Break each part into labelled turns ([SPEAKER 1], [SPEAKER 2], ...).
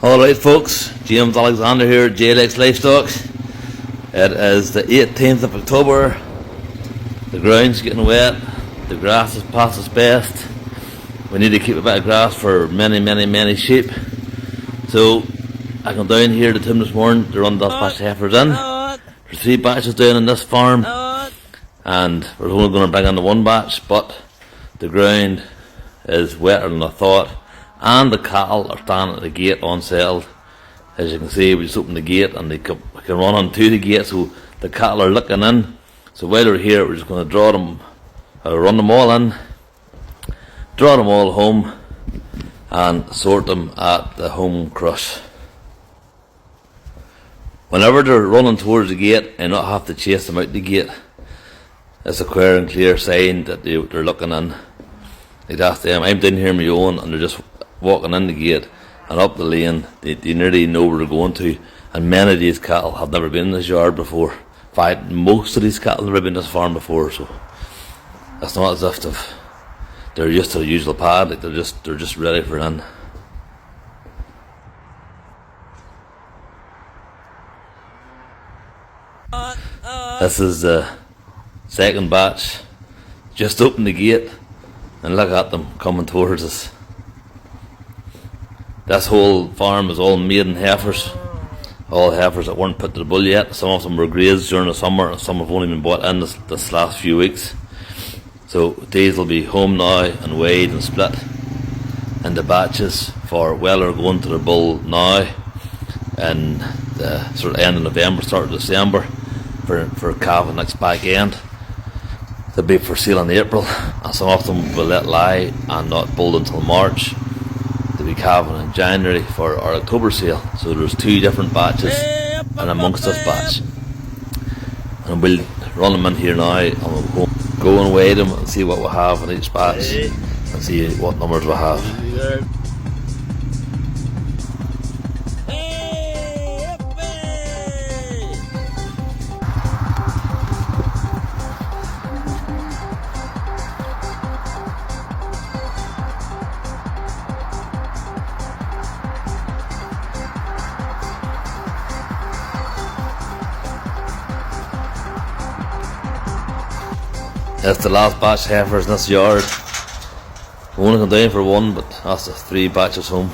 [SPEAKER 1] Alright folks, James Alexander here at Jalex Livestock. It is the 18th of October. The ground's getting wet. The grass is past its best. We need to keep a bit of grass for many sheep. So I come down here to Tim this morning to run that batch of heifers in. There's 3 batches down in this farm, and we're only going to bring in the 1 batch, but the ground is wetter than I thought. And the cattle are standing at the gate on sale. As you can see, we just opened the gate and they can run onto the gate, so the cattle are looking in. So while we're here, we're just going to draw them, run them all in, draw them all home, and sort them at the home crush. Whenever they're running towards the gate and not have to chase them out the gate, it's a clear and clear sign that they're looking in. Like that's them. I'm down here on my own and they're just walking in the gate and up the lane. They nearly know where they're going to, and many of these cattle have never been in this yard before. In fact, most of these cattle have never been in this farm before, so it's not as if they're used to the usual pad. Like they're just ready for in. This is the second batch. Just opened the gate and look at them coming towards us. This whole farm is all maiden heifers. All heifers that weren't put to the bull yet. Some of them were grazed during the summer and some have only been bought in this last few weeks. So these will be home now and weighed and split into batches for whether going to the bull now in the sort of end of November, start of December for calving next back end. They'll be for sale in April, and some of them will let lie and not bull until March. They'll be calving in January for our October sale. So there's 2 different batches and amongst this batch. And we'll run them in here now and we'll go and weigh them and see what we have in each batch and see what numbers we have. That's the last batch of heifers in this yard. We only come down for 1, but that's the 3 batches home.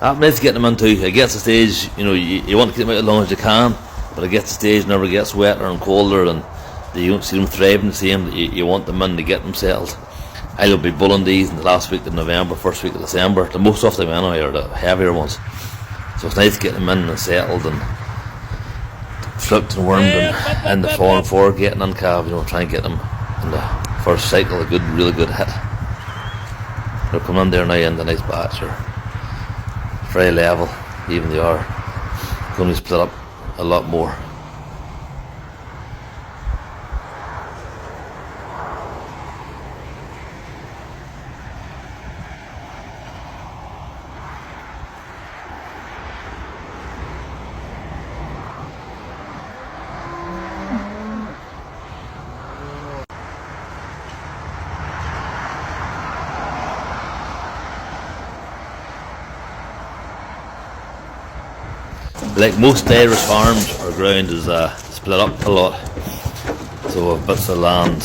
[SPEAKER 1] That needs to get them in too. It gets to the stage, you want to keep them out as long as you can, but it gets to the stage whenever it gets wetter and colder and you don't see them thriving the same, that you want them in to get them settled. I'll be bulling these in the last week of November, first week of December. The most of them anyway are the heavier ones. So it's nice to get them in and settled and flipped and wormed and in the 4 and 4 getting on calf, try and get them in the first cycle a really good hit. They're coming in there now in the next batch, or very level, even they are going to split up a lot more. Like most Irish farms, our ground is split up a lot, so we have bits of land,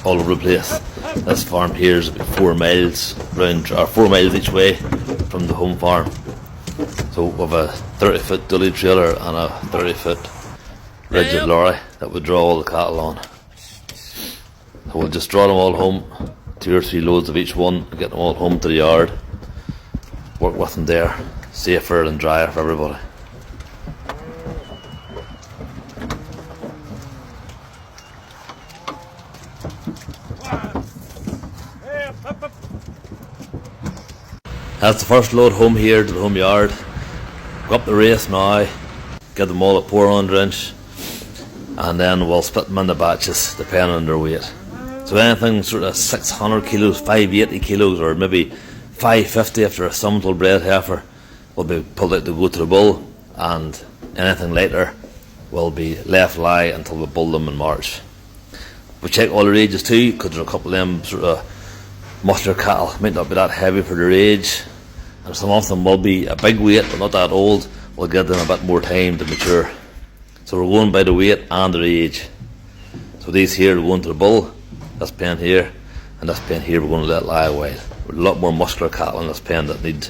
[SPEAKER 1] all over the place. This farm here is about 4 miles round, or 4 miles each way from the home farm. So we have a 30-foot dolly trailer and a 30-foot rigid lorry that would draw all the cattle on. So we'll just draw them all home, 2 or 3 loads of each one, and get them all home to the yard. Work with them there, safer and drier for everybody. That's the first load home here to the home yard. Go up the race now, get them all at 400 inch, and then we'll split them into batches depending on their weight. So anything sort of 600 kilos, 580 kilos, or maybe 550 if they're a summitable bred heifer, will be pulled out to go to the bull, and anything later will be left lie until we bull them in March. We check all their ages too, because there's a couple of them sort of muscular cattle might not be that heavy for their age, and some of them will be a big weight but not that old. We'll give them a bit more time to mature. So we're going by the weight and their age. So these here are going to the bull, this pen here, and this pen here we're going to let lie wild. We're a lot more muscular cattle in this pen that need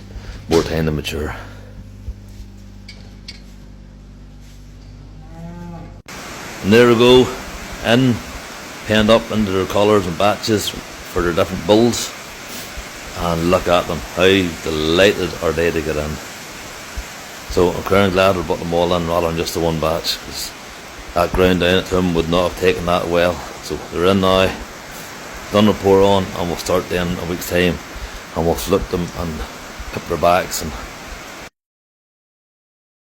[SPEAKER 1] more time to mature. And there we go, penned up into their colours and batches for their different bulls. And look at them, how delighted are they to get in. So I'm quite glad we put them all in rather than just the one batch, because that ground down at home would not have taken that well. So they're in now, done the pour on, and we'll start then in a week's time, and we'll flip them and pip their backs and